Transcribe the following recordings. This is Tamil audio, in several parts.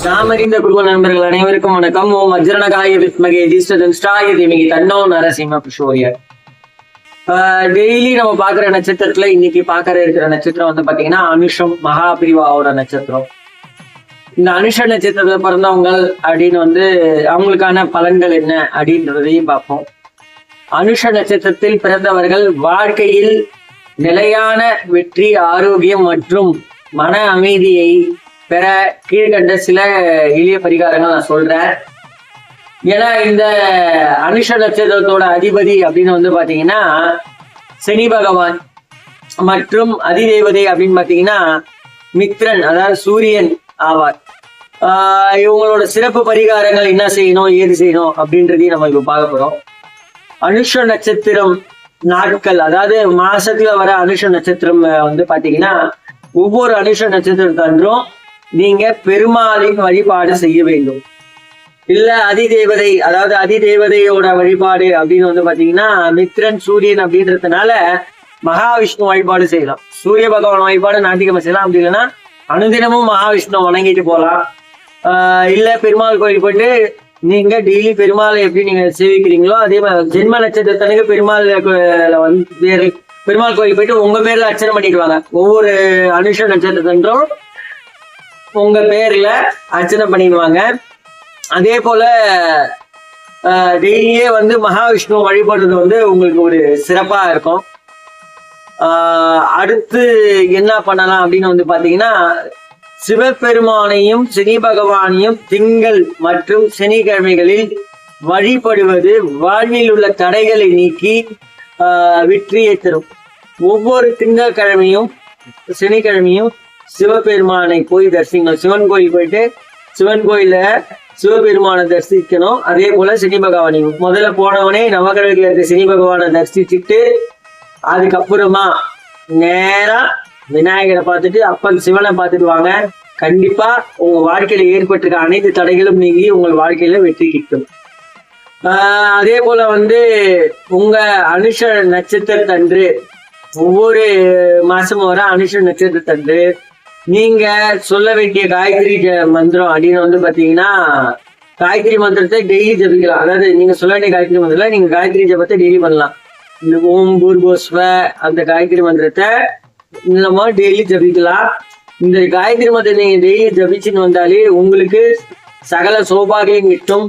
நாமறிந்த குடும்ப நண்பர்கள் அனைவருக்கும் வணக்கம். ஓம் வஜ்ரணகாய வித்மகே தீஸ்வரன் தீமிகி தன்னோ நரசிம்ம பிரசோதயாத். டெய்லி நம்ம பாக்குற நட்சத்திரத்துல இன்னைக்கு இருக்கிற நட்சத்திரம் வந்து பாத்தீங்கன்னா அனுஷம், மகாபிரிவாவோட நட்சத்திரம். இந்த அனுஷ நட்சத்திரத்துல பிறந்தவங்க அப்படின்னு வந்து அவங்களுக்கான பலன்கள் என்ன அப்படின்றதையும் பார்ப்போம். அனுஷ நட்சத்திரத்தில் பிறந்தவர்கள் வாழ்க்கையில் நிலையான வெற்றி, ஆரோக்கியம் மற்றும் மன அமைதியை பெற கீழ்கண்ட சில எளிய பரிகாரங்கள் நான் சொல்றேன். ஏன்னா இந்த அனுஷ நட்சத்திரத்தோட அதிபதி அப்படின்னு வந்து பாத்தீங்கன்னா சனி பகவான் மற்றும் அதிதேவதை அப்படின்னு பாத்தீங்கன்னா மித்ரன், அதாவது சூரியன் ஆவார். இவங்களோட சிறப்பு பரிகாரங்கள் என்ன செய்யணும், ஏது செய்யணும் அப்படின்றதையும் நம்ம இப்ப பார்க்க போறோம். அனுஷ நட்சத்திரம் நாட்கள், அதாவது மாசத்துல வர அனுஷ நட்சத்திரம் வந்து பாத்தீங்கன்னா ஒவ்வொரு அனுஷ நட்சத்திரத்தன்றும் நீங்க பெருமாளின் வழிபாடு செய்ய வேண்டும். இல்ல அதிதேவதை, அதாவது அதிதேவதையோட வழிபாடு அப்படின்னு வந்து பாத்தீங்கன்னா மித்ரன், சூரியன் அப்படின்றதுனால மகாவிஷ்ணு வழிபாடு செய்யலாம். சூரிய பகவான் வழிபாடு ஞாயிற்றுக்கிழமை செய்யலாம். அப்படி இல்லைன்னா அனுதினமும் மகாவிஷ்ணு வணங்கிட்டு போகலாம். இல்ல பெருமாள் கோயில் போயிட்டு நீங்க டெய்லி பெருமாளை எப்படி நீங்க சேவிக்கிறீங்களோ அதே மாதிரி ஜென்ம நட்சத்திரத்தனைக்கு பெருமாள் வந்து பெருமாள் கோயில் போயிட்டு உங்க பேர்ல அர்ச்சனை பண்ணிடுவாங்க. ஒவ்வொரு அனுஷ நட்சத்திரத்தன்றும் உங்க பேர்ல அர்ச்சனை பண்ணிடுவாங்க. அதே போல டெய்லியே வந்து மகாவிஷ்ணு வழிபடுறது வந்து உங்களுக்கு ஒரு சிறப்பா இருக்கும். அடுத்து என்ன பண்ணலாம் அப்படின்னு வந்து பாத்தீங்கன்னா சிவபெருமானையும் சனி பகவானையும் திங்கள் மற்றும் சனிக்கிழமைகளில் வழிபடுவது வாழ்வில் உள்ள தடைகளை நீக்கி வெற்றியை தரும். ஒவ்வொரு திங்கட்கிழமையும் சனிக்கிழமையும் சிவபெருமானை போய் தரிசிக்கணும். சிவன் கோயில் போயிட்டு சிவன் கோயில சிவபெருமானை தரிசிக்கணும். அதே போல சனி பகவானையும் முதல்ல போனவனே நவகிரகத்துல இருக்க சனி பகவானை தரிசிச்சுட்டு அதுக்கப்புறமா நேரா விநாயகரை பார்த்துட்டு அப்பன் சிவனை பார்த்துட்டு வாங்க. கண்டிப்பா உங்க வாழ்க்கையில ஏற்பட்டிருக்க அனைத்து தடைகளும் நீங்கி உங்கள் வாழ்க்கையில வெற்றி கிட்டும். அதே போல வந்து உங்க அனுஷ நட்சத்திரத்தன்று ஒவ்வொரு மாசமும் வர அனுஷ நட்சத்திரத்தன்று நீங்க சொல்ல வேண்டிய காயத்ரி மந்திரம் அப்படின்னு வந்து பாத்தீங்கன்னா காயத்ரி மந்திரத்தை டெய்லி ஜபிக்கலாம். அதாவது நீங்க சொல்ல வேண்டிய காயத்ரி மந்திரம் நீங்க காயத்ரி ஜபத்தை டெய்லி பண்ணலாம். இந்த ஓம் பூர்வஸ்வ அந்த காயத்ரி மந்திரத்தை நம்ம டெய்லி ஜபிக்கலாம். இந்த காயத்ரி மந்திரத்தை நீங்க டெய்லி ஜபிச்சுன்னு வந்தாலே உங்களுக்கு சகல சோபாகியம் கிட்டும்,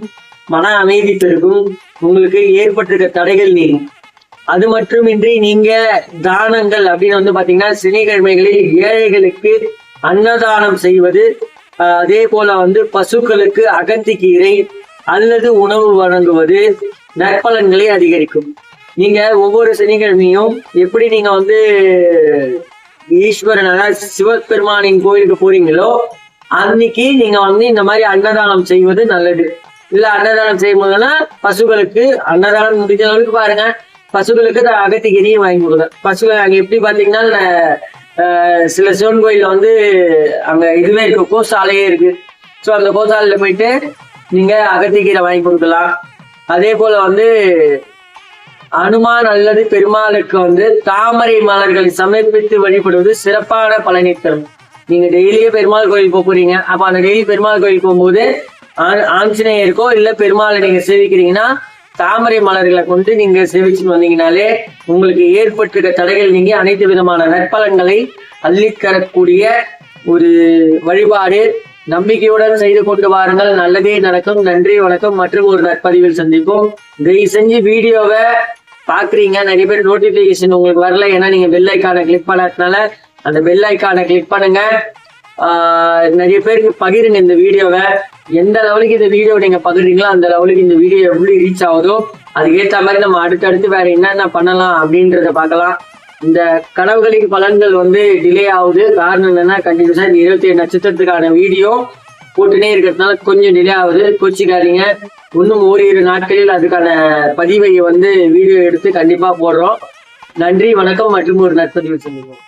மன அமைதி பெருகும், உங்களுக்கு ஏற்பட்டிருக்க தடைகள் நீங்கும். அது மட்டுமின்றி நீங்க தானங்கள் அப்படின்னு வந்து பாத்தீங்கன்னா சனிக்கிழமைகளில் ஏழைகளுக்கு அன்னதானம் செய்வது, அதே போல வந்து பசுக்களுக்கு அகத்தி கீரை அல்லது உணவு வழங்குவது நற்பலன்களை அதிகரிக்கும். நீங்க ஒவ்வொரு சனிக்கிழமையும் எப்படி நீங்க வந்து ஈஸ்வரன், அதாவது சிவபெருமானின் கோயிலுக்கு போறீங்களோ அன்னைக்கு நீங்க வந்து இந்த மாதிரி அன்னதானம் செய்வது நல்லது. இல்ல அன்னதானம் செய்யும் போதுன்னா பசுக்களுக்கு அன்னதானம் முடிஞ்ச அளவுக்கு பாருங்க, பசுக்களுக்கு அகத்திகீரையும் வாங்கி கொடுங்க. பசுக்கள் அங்க எப்படி பாத்தீங்கன்னா சில சிவன் கோயில்ல வந்து அங்க இதுவே இருக்கு, கோசாலையே இருக்கு. ஸோ அந்த கோசாலையில போயிட்டு நீங்க அகத்திகீரை வாங்கி கொடுக்கலாம். அதே போல வந்து அனுமான் அல்லது பெருமாளுக்கு வந்து தாமரை மலர்களை சமர்ப்பித்து வழிபடுவது சிறப்பான பலனை தரும். நீங்க டெய்லியே பெருமாள் கோயில் போறீங்க, அப்ப அந்த டெய்லி பெருமாள் கோயில் போகும்போது ஆஞ்சநேயருக்கோ இல்ல பெருமாளை நீங்க சேவிக்கிறீங்கன்னா தாமரை மலர்களை கொண்டு நீங்க சேவிச்சுன்னு வந்தீங்கனாலே உங்களுக்கு ஏற்பட்டிருக்க தடைகள் நீங்க அனைத்து விதமான நற்பலன்களை அள்ளித்தரக்கூடிய ஒரு வழிபாடு. நம்பிக்கையுடன் செய்து கொண்டு வாருங்கள், நல்லதே நடக்கும். நன்றி, வணக்கம். மற்றும் ஒரு நற்பதிவில் சந்திப்போம். தயவு செஞ்சு வீடியோவை பாக்குறீங்க, நிறைய பேர் நோட்டிபிகேஷன் உங்களுக்கு வரல, ஏன்னா நீங்க பெல் ஐக்கானை கிளிக் பண்ணதுனால அந்த பெல் ஐக்கானை கிளிக் பண்ணுங்க. நிறைய பேருக்கு பகிருங்க இந்த வீடியோவை. எந்த லெவலுக்கு இந்த வீடியோ நீங்க பகிர்றீங்களோ அந்த லெவலுக்கு இந்த வீடியோ எப்படி ரீச் ஆகுதோ அதுக்கேற்ற மாதிரி நம்ம அடுத்தடுத்து வேற என்னென்ன பண்ணலாம் அப்படின்றத பார்க்கலாம். இந்த கனவுகளின் பலன்கள் வந்து டிலே ஆகுது. காரணம் என்னன்னா கண்டிப்பா இந்த 27 நட்சத்திரத்துக்கான வீடியோ போட்டுனே இருக்கிறதுனால கொஞ்சம் டிலே ஆகுது, கோச்சிக்காதீங்க. இன்னும் ஓரிரு நாட்களில் அதுக்கான பதிவை வந்து வீடியோ எடுத்து கண்டிப்பா போடுறோம். நன்றி, வணக்கம். மற்றும் ஒரு நற்பதிவு சந்திப்போம்.